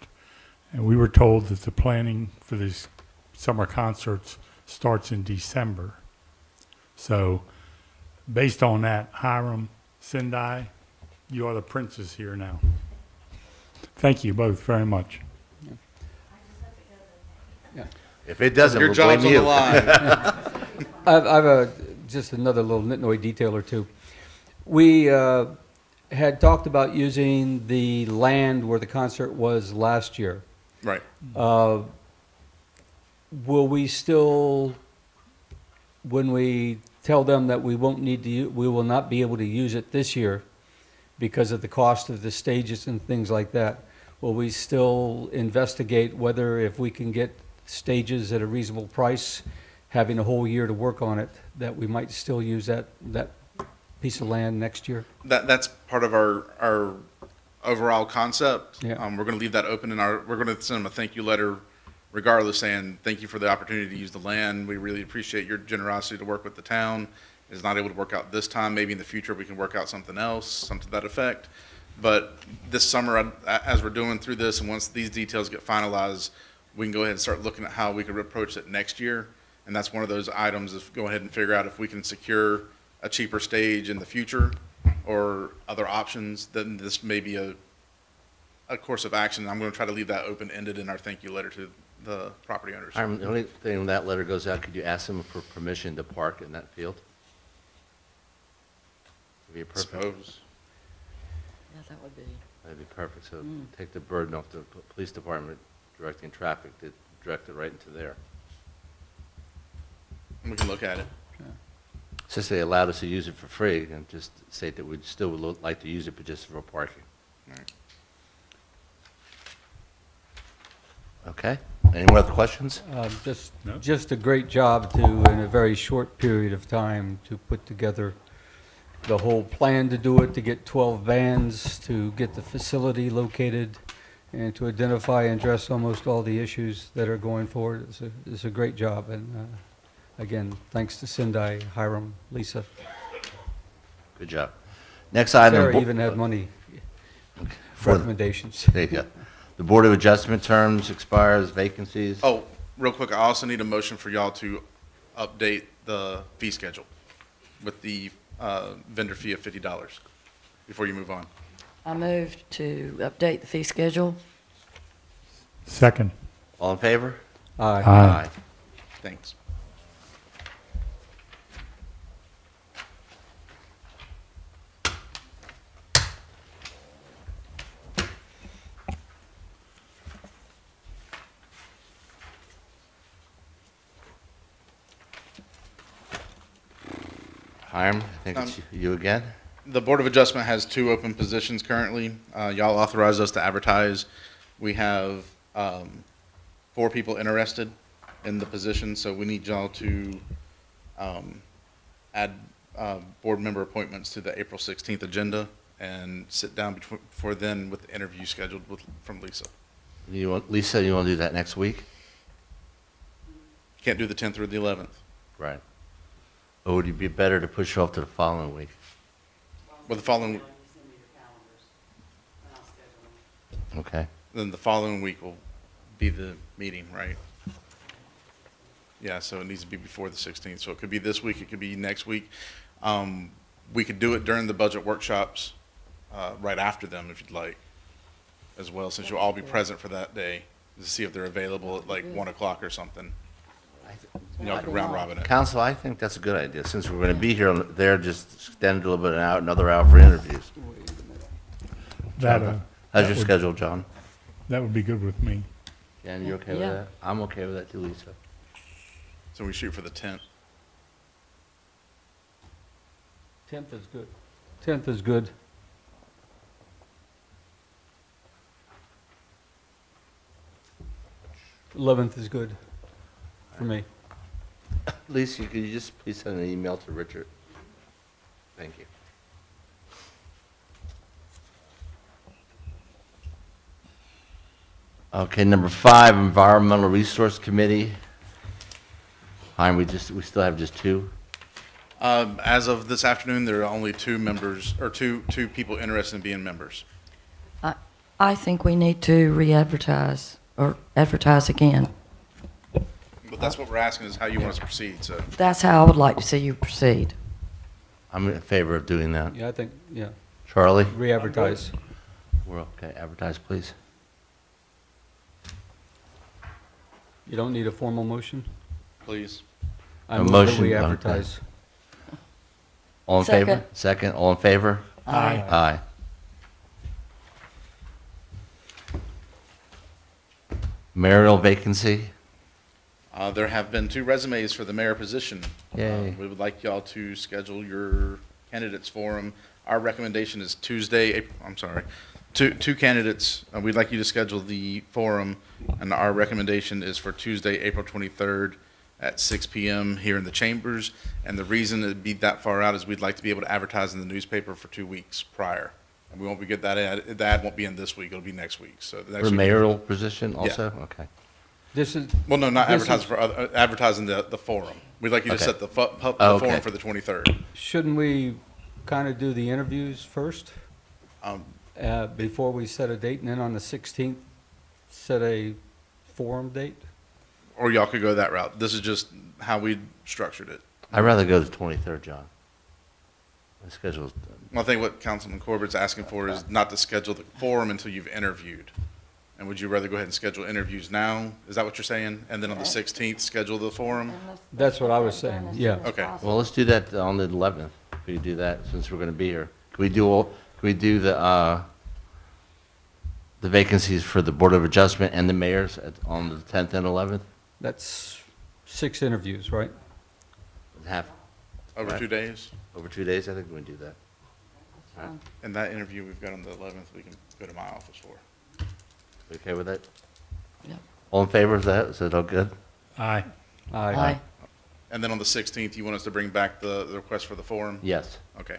And we were told that the planning for these summer concerts starts in December. So based on that, Hiram, Sindai, you are the princes here now. Thank you both very much. If it doesn't, Your we'll job's blame on the you. line. I've just another little nitnoy detail or two. We had talked about using the land where the concert was last year. Right. Will we still, when we tell them that we won't need to, we will not be able to use it this year because of the cost of the stages and things like that, will we still investigate whether if we can get stages at a reasonable price, having a whole year to work on it, that we might still use that piece of land next year? That's part of our overall concept. Yeah. We're going to leave that open we're going to send them a thank you letter regardless, saying thank you for the opportunity to use the land. We really appreciate your generosity to work with the town. It's not able to work out this time. Maybe in the future we can work out something else, something to that effect. But this summer, as we're doing through this, and once these details get finalized, we can go ahead and start looking at how we could approach it next year. And that's one of those items, is go ahead and figure out if we can secure a cheaper stage in the future or other options. Then this may be a course of action. I'm going to try to leave that open-ended in our thank you letter to the property owners. The only thing when that letter goes out, could you ask them for permission to park in that field? Would be I perfect. suppose. Yeah, that would be. That'd be perfect. So take the burden off the police department directing traffic, to direct it right into there. We can look at it. Since they allowed us to use it for free, and just state that we'd still would like to use it, but just for parking. All right. Okay? Any more other questions? Just a great job to, in a very short period of time, to put together the whole plan to do it, to get 12 vans, to get the facility located, and to identify and address almost all the issues that are going forward. It's a great job, and again, thanks to Sindai, Hiram, Lisa. Good job. Next item. Sarah even had money For- recommendations. There you go. The Board of Adjustment terms expires, vacancies. Oh, real quick, I also need a motion for y'all to update the fee schedule with the vendor fee of $50 before you move on. I moved to update the fee schedule. Second. All in favor? Aye. Aye. Thanks. Hiram, I think it's you again. The Board of Adjustment has 2 open positions currently. Y'all authorized us to advertise. We have 4 people interested in the position, so we need y'all to add board member appointments to the April 16th agenda and sit down before then with the interview scheduled from Lisa. Lisa, you want to do that next week? Can't do the 10th or the 11th. Right. Or would it be better to push off to the following week? Well, the following, You send me your calendars, and I'll schedule them. Okay. then the following week will be the meeting, right? Yeah, so it needs to be before the 16th. So it could be this week, it could be next week. We could do it during the budget workshops, right after them if you'd like, as well, since you'll all be present for that day, to see if they're available at like 1 o'clock or something. And y'all could round robin it. Council, I think that's a good idea. Since we're going to be here there, just extend it a little bit out, another hour for interviews. That, How's that your would- schedule, John? That would be good with me. Jan, you okay with Yeah. that? I'm okay with that too, Lisa. So we shoot for the 10th. 10th is good. 10th is good. 11th is good for me. Lisa, could you just please send an email to Richard? Thank you. Okay, number 5, Environmental Resource Committee. Hein, we still have just 2? As of this afternoon, there are only 2 members, or two people interested in being members. I think we need to re-advertise or advertise again. But that's what we're asking, is how you want us to proceed, so. That's how I would like to see you proceed. I'm in favor of doing that. Yeah, I think, yeah, Charlie? re-advertise. We're okay. Advertise, please. You don't need a formal motion? Please. I A move that motion, we okay. advertise. All in favor? Second. Second, all in favor? Aye. Aye. Mayoral vacancy? There have been 2 resumes for the mayor position. Yay. We would like y'all to schedule your candidates forum. Our recommendation is Tuesday, I'm sorry, two candidates. We'd like you to schedule the forum, and our recommendation is for Tuesday, April 23rd at 6 p.m. here in the chambers. And the reason it'd be that far out is we'd like to be able to advertise in the newspaper for 2 weeks prior. And we won't be get that ad. The ad won't be in this week. It'll be next week. So the next For week. mayoral position also? Okay. This is, Well, no, not This is- advertising for advertising the forum. We'd like you to Okay. set the Oh, okay. forum for the 23rd. shouldn't we kind of do the interviews first, Um, before we set a date, and then on the 16th, set a forum date? Or y'all could go that route. This is just how we structured it. I'd rather go to the 23rd, John. The schedule's done. Well, I think what Councilman Corbett's asking for is not to schedule the forum until you've interviewed. And would you rather go ahead and schedule interviews now? Is that what you're saying? And then on the 16th, schedule the forum? That's what I was saying, yeah. Okay. Well, let's do that on the 11th, if we do that, since we're going to be here. Can we do the vacancies for the Board of Adjustment and the mayors on the 10th and 11th? That's 6 interviews, right? Half, Over Right. 2 days? over 2 days, I think we can do that. And that interview we've got on the 11th, we can go to my office for. You okay with that? Yep. All in favor of that? Is that all good? Aye. Aye. And then on the 16th, you want us to bring back the request for the forum? Yes. Okay.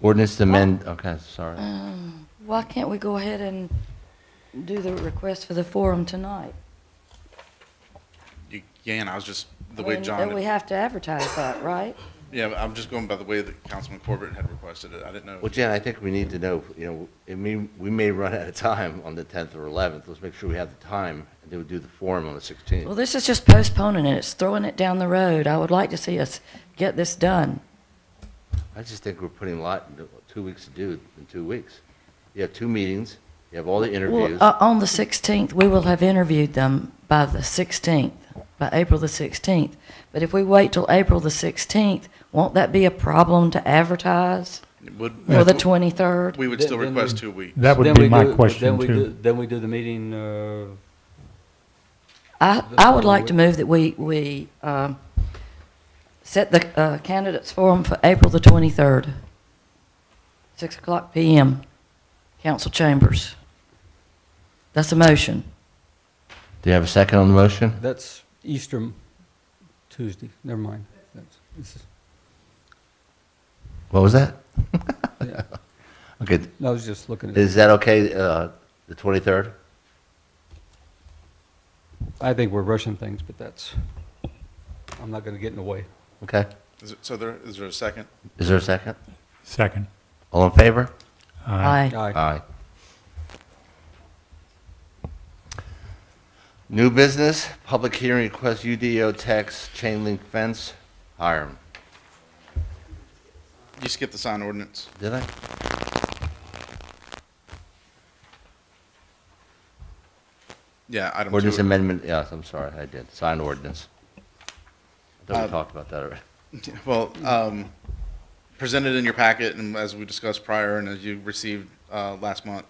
Ordinance to amend, okay, sorry. Why can't we go ahead and do the request for the forum tonight? You can, I was just, the way And John, we have to advertise that, right? yeah, I'm just going by the way that Councilman Corbett had requested it. I didn't know. Well, Jan, I think we need to know, we may run out of time on the 10th or 11th. Let's make sure we have the time, and then we'll do the forum on the 16th. Well, this is just postponing it. It's throwing it down the road. I would like to see us get this done. I just think we're putting a lot, 2 weeks to do in 2 weeks. You have 2 meetings, you have all the interviews. Well, on the 16th, we will have interviewed them by the 16th, by April the 16th. But if we wait till April the 16th, won't that be a problem to advertise It would- for the 23rd? We would still Then request we- 2 weeks. That would Then be we my do- question too. Then we do the meeting, I would like to move that we set the candidates forum for April the 23rd, 6 o'clock PM, council chambers. That's a motion. Do you have a second on the motion? that's Easter Tuesday, never mind. This is- What was that? yeah. Okay, I was just looking at, is that okay, the 23rd? I think we're rushing things, but I'm not going to get in the way. Okay. Is there a second? Is there a second? Second. All in favor? Aye. Aye. Aye. New business, public hearing request UDO text chain link fence, Hiram. You skipped the sign ordinance. Did I? Yeah, item 2. Ordinance amendment, yes, I'm sorry, I did. Sign ordinance. I thought we Uh, talked about that already. Well, presented in your packet, and as we discussed prior, and as you received last month,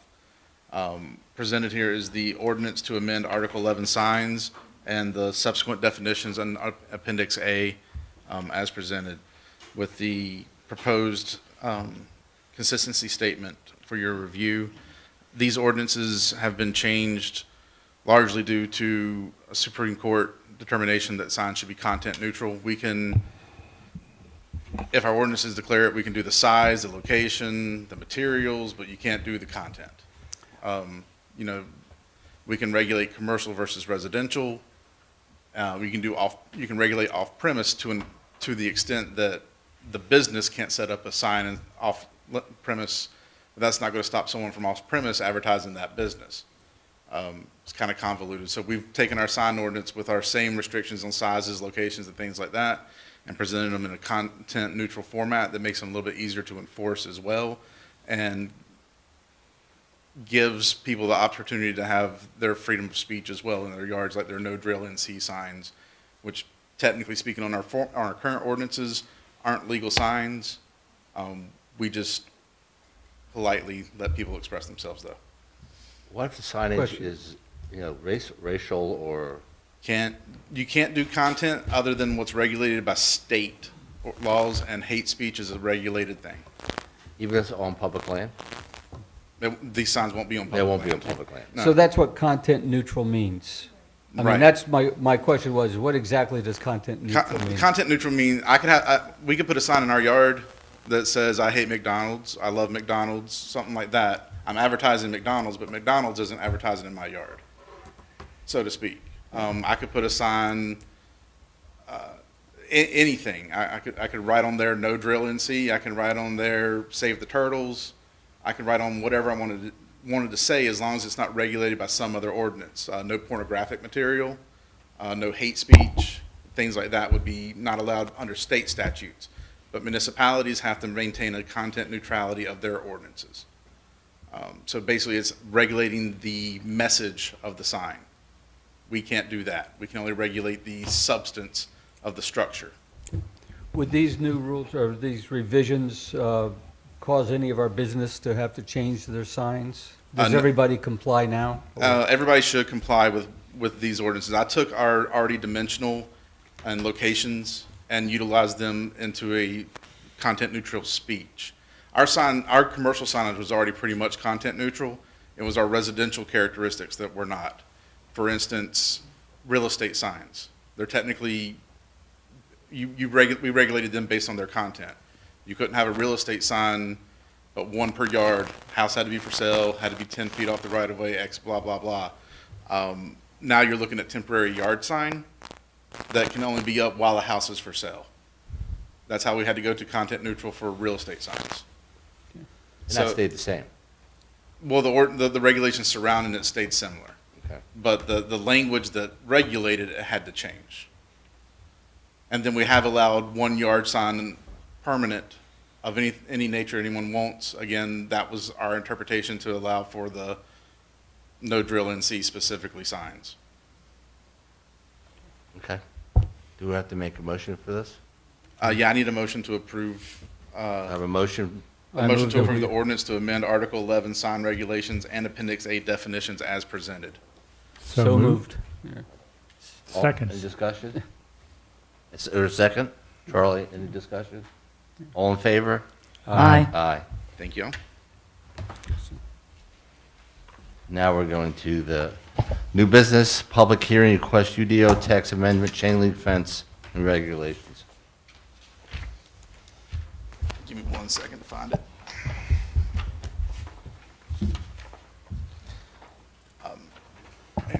presented here is the ordinance to amend Article 11 signs and the subsequent definitions in Appendix A as presented, with the proposed consistency statement for your review. These ordinances have been changed largely due to a Supreme Court determination that signs should be content neutral. We can, if our ordinances declare it, we can do the size, the location, the materials, but you can't do the content. You know, we can regulate commercial versus residential. You can regulate off premise to the extent that the business can't set up a sign off premise. But that's not going to stop someone from off premise advertising that business. It's kind of convoluted. So we've taken our sign ordinance with our same restrictions on sizes, locations, and things like that, and presented them in a content neutral format that makes them a little bit easier to enforce as well, and gives people the opportunity to have their freedom of speech as well in their yards, like their no drill NC signs, which technically speaking on our current ordinances aren't legal signs. We just politely let people express themselves though. What if the signage Question. is, racial or, You can't do content other than what's regulated by state laws, and hate speech is a regulated thing. even if it's on public land? These signs won't be on public They won't be on land. public land. No. So that's what content neutral means. I mean, Right. that's my question was, what exactly does content neutral mean? Content neutral means we could put a sign in our yard that says, I hate McDonald's, I love McDonald's, something like that. I'm advertising McDonald's, but McDonald's isn't advertising in my yard, so to speak. I could put a sign, anything. I could write on there, no drill NC. I can write on there, save the turtles. I can write on whatever I wanted to say, as long as it's not regulated by some other ordinance. No pornographic material, no hate speech, things like that would be not allowed under state statutes. But municipalities have to maintain a content neutrality of their ordinances. So basically, it's regulating the message of the sign. We can't do that. We can only regulate the substance of the structure. Would these new rules or these revisions cause any of our business to have to change their signs? Does No. everybody comply now? Everybody should comply with these ordinances. I took our already dimensional and locations and utilized them into a content neutral speech. Our commercial signage was already pretty much content neutral. It was our residential characteristics that were not. For instance, real estate signs. They're technically, we regulated them based on their content. You couldn't have a real estate sign, but one per yard. House had to be for sale, had to be 10 feet off the right of way, X, blah, blah, blah. Now you're looking at temporary yard sign that can only be up while the house is for sale. That's how we had to go to content neutral for real estate signs. And that stayed the same. Well, the regulations surrounding it stayed similar, Okay. but the language that regulated it had to change. And then we have allowed 1 yard sign permanent of any nature anyone wants. Again, that was our interpretation to allow for the no drill NC specifically signs. Okay. Do we have to make a motion for this? Yeah, I need a motion to approve, I have a motion. I a motion move to that approve we- the ordinance to amend Article 11 sign regulations and Appendix A definitions as presented. So moved. Yeah. Any Seconds. discussion? Is there a second? Charlie, any discussion? All in favor? Aye. Aye. Thank you. Now we're going to the new business, public hearing, request UDO tax amendment, chain link fence, and regulations. Give me 1 second to find it.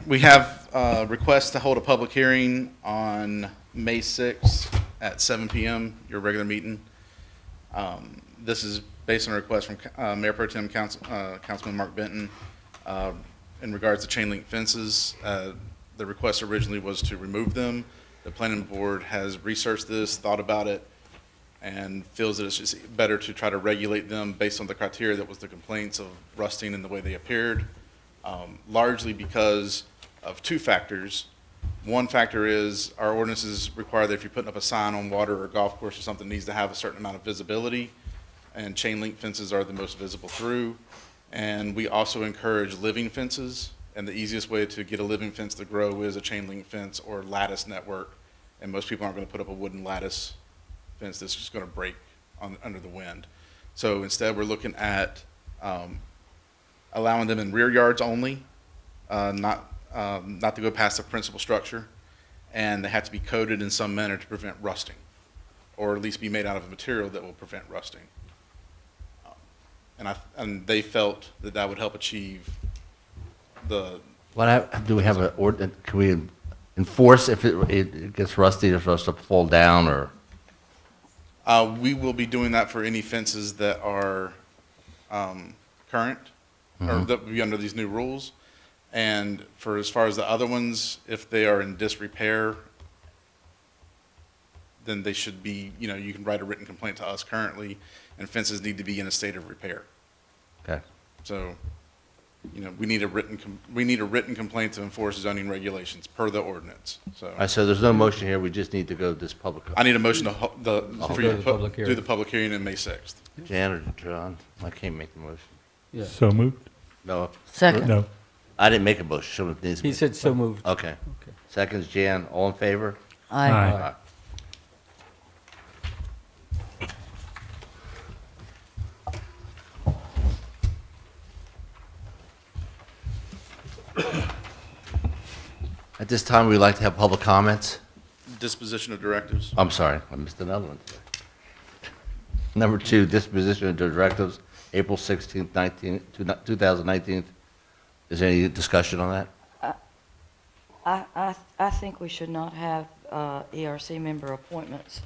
We have a request to hold a public hearing on May 6th at 7 PM, your regular meeting. This is based on a request from Mayor Pro Tem Councilman Mark Benton in regards to chain link fences. The request originally was to remove them. The planning board has researched this, thought about it, and feels that it's just better to try to regulate them based on the criteria that was the complaints of rusting and the way they appeared, largely because of 2 factors. One factor is our ordinances require that if you're putting up a sign on water or golf course or something, it needs to have a certain amount of visibility, and chain link fences are the most visible through. And we also encourage living fences, and the easiest way to get a living fence to grow is a chain link fence or lattice network, and most people aren't going to put up a wooden lattice fence that's just going to break under the wind. So instead, we're looking at allowing them in rear yards only, not to go past the principal structure, and they have to be coated in some manner to prevent rusting, or at least be made out of a material that will prevent rusting. And they felt that that would help achieve the, Do we have an ordinance, can we enforce if it gets rusty, if it's supposed to fall down, or? we will be doing that for any fences that are current, or that would be under these new rules. And for as far as the other ones, if they are in disrepair, then they should be, you can write a written complaint to us currently, and fences need to be in a state of repair. Okay. So, we need a written complaint to enforce zoning regulations per the ordinance. So All right, so there's no motion here, we just need to go to this public. I need a motion to, for Go you to the public to do hearing. the public hearing on May 6th. Jan or John? I can't make the motion. Yeah. So moved? No, Second. No. I didn't make a motion, someone needs to He make- said so moved. Okay. Okay. Seconds, Jan, all in favor? Aye. Aye. At this time, we'd like to have public comments. Disposition of directives. I'm sorry, I missed another one. Number 2, disposition of directives, April 16th, 2019. Is there any discussion on that? I think we should not have ERC member appointments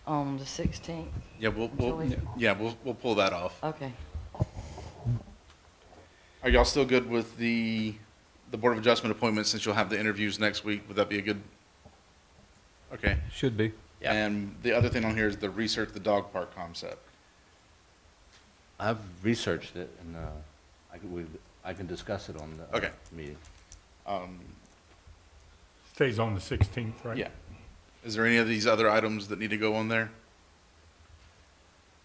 on the 16th. Yeah, we'll pull that off. Okay. Are y'all still good with the Board of Adjustment appointments, since you'll have the interviews next week? Would that be a good? Okay. Should be. Yeah. And the other thing on here is the research the dog park concept. I've researched it, and I can discuss it on the Okay. meeting. Stays on the 16th, right? Yeah. Is there any of these other items that need to go on there?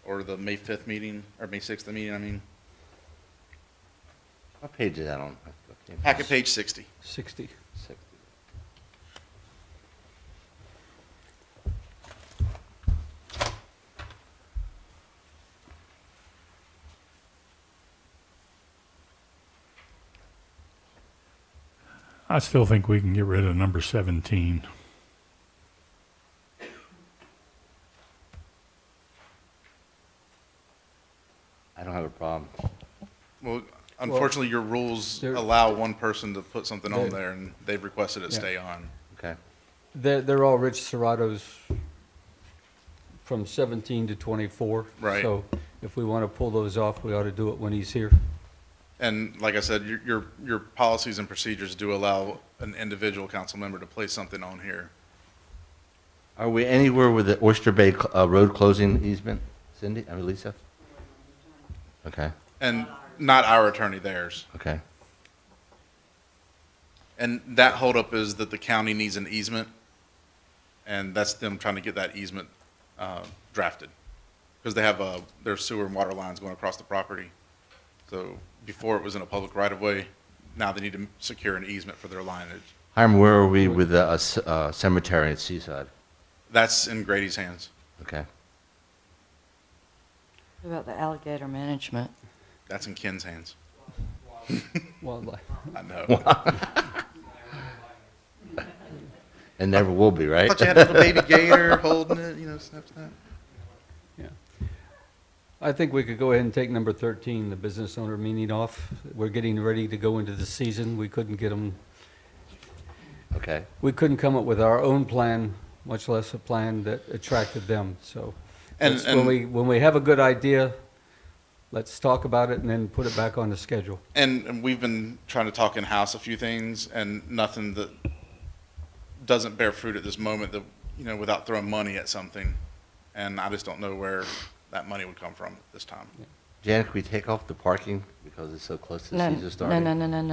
Or the May 5th meeting, or May 6th meeting, I mean? What page is that on? I can't- Packet page 60. 60. 60. I still think we can get rid of number 17. I don't have a problem. Well, unfortunately, your rules there- allow one person to put something on There- there, and they've requested it Yeah. stay on. Okay. They're all Rich Serrato's from 17 to 24. Right. So if we want to pull those off, we ought to do it when he's here. And like I said, your policies and procedures do allow an individual council member to place something on here. Are we anywhere with the Oyster Bay road closing easement, Cindy, I mean Lisa? Okay, And not our attorney, theirs. okay. And that holdup is that the county needs an easement, and that's them trying to get that easement drafted. Because they have their sewer and water lines going across the property. So before it was in a public right-of-way, now they need to secure an easement for their lineage. Hiram, where are we with the cemetery at Seaside? That's in Grady's hands. Okay. What about the alligator management? That's in Ken's hands. Wildlife. I know. And never will be, right? Thought you had a little baby gator holding it, snap, snap. Yeah. I think we could go ahead and take number 13, the business owner meeting off. We're getting ready to go into the season. We couldn't get them, Okay. we couldn't come up with our own plan, much less a plan that attracted them. So And- let's- and- when we have a good idea, let's talk about it and then put it back on the schedule. And we've been trying to talk in-house a few things, and nothing that doesn't bear fruit at this moment that, without throwing money at something. And I just don't know where that money would come from at this time. Jan, can we take off the parking because it's so close to the No, season no, starting?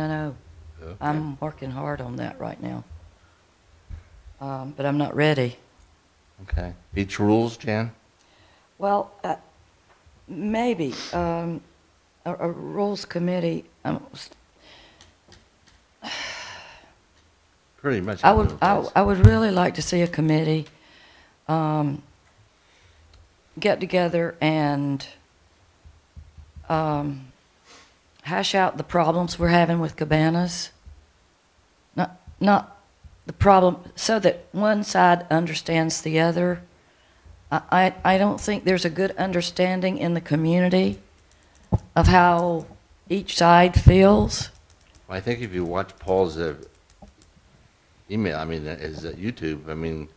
no. Okay. I'm working hard on that right now. But I'm not ready. Okay. Beach rules, Jan? Well, maybe, a rules committee, Pretty much. I all would, over the place. I would really like to see a committee, get together and hash out the problems we're having with cabanas. Not the problem, so that one side understands the other. I don't think there's a good understanding in the community of how each side feels. I think if you watch Paul's email, his YouTube,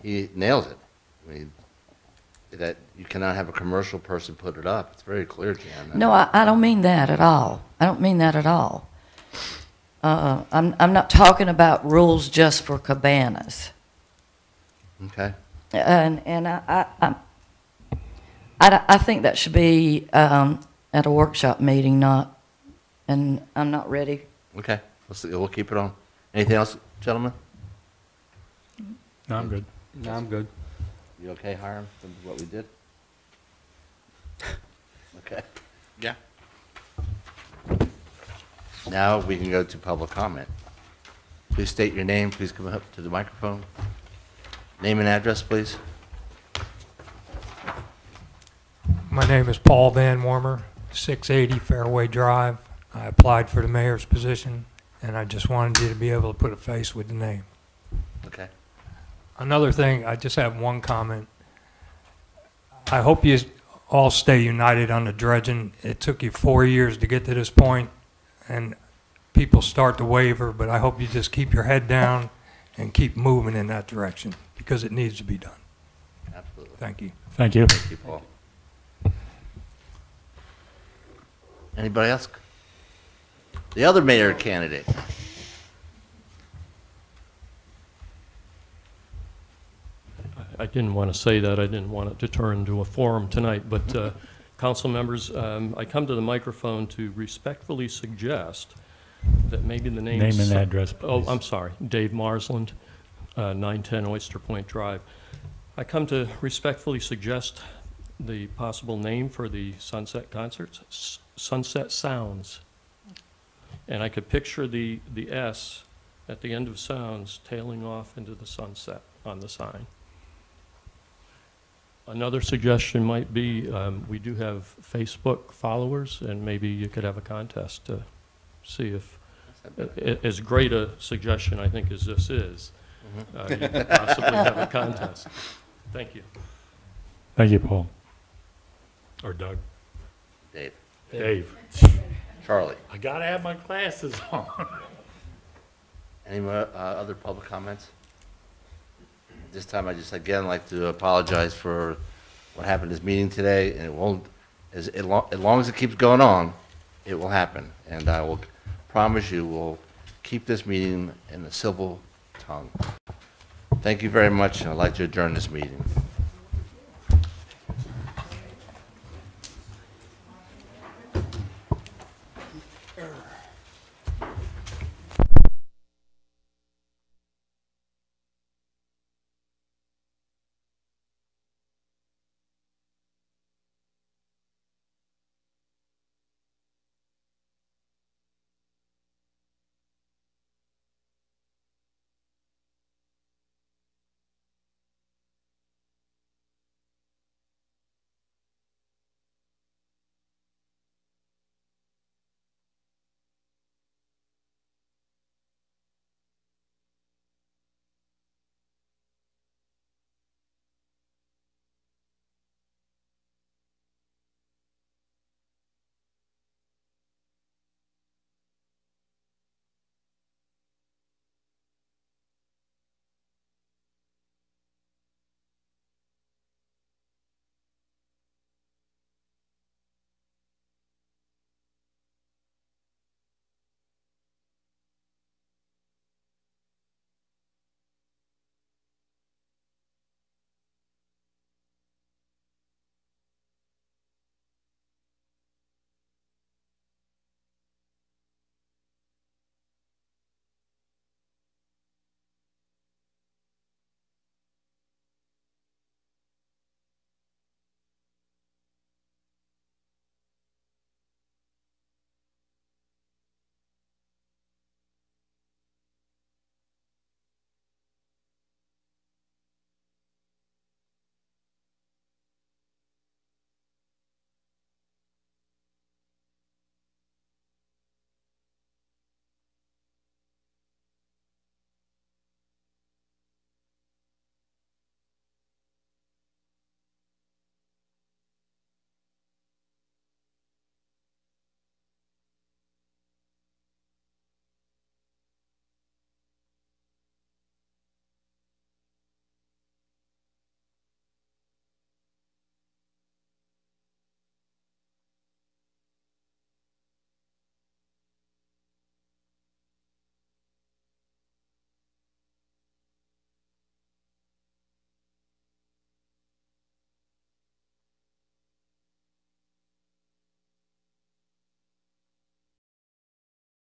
he nails it. That you cannot have a commercial person put it up. It's very clear, Jan. No, I don't mean that at all. I don't mean that at all. I'm not talking about rules just for cabanas. Okay. And I think that should be at a workshop meeting, and I'm not ready. Okay. We'll keep it on. Anything else, gentlemen? No, I'm good. No, I'm good. You okay, Hiram, with what we did? Okay. Yeah. Now we can go to public comment. Please state your name. Please come up to the microphone. Name and address, please. My name is Paul Van Warmer, 680 Fairway Drive. I applied for the mayor's position, and I just wanted you to be able to put a face with the name. Okay. Another thing, I just have one comment. I hope you all stay united on the dredging. It took you 4 years to get to this point, and people start to waver, but I hope you just keep your head down and keep moving in that direction, because it needs to be done. Absolutely. Thank you. Thank you. Thank you, Paul. Anybody else? The other mayor candidate. I didn't want to say that. I didn't want it to turn into a forum tonight, but council members, I come to the microphone to respectfully suggest that maybe the name... Name and address, Oh, please. I'm sorry. Dave Marsland, 910 Oyster Point Drive. I come to respectfully suggest the possible name for the Sunset Concerts, Sunset Sounds. And I could picture the S at the end of Sounds tailing off into the sunset on the sign. Another suggestion might be, we do have Facebook followers, and maybe you could have a contest to see if, as great a suggestion I think as this is, you could possibly have a contest. Thank you. Thank you, Paul. Or Doug. Dave. Dave. Charlie. I gotta have my glasses on. Any more, other public comments? This time, I just again like to apologize for what happened in this meeting today, and it won't, as long as it keeps going on, it will happen. And I will promise you, we'll keep this meeting in a civil tongue. Thank you very much, and I'd like to adjourn this meeting.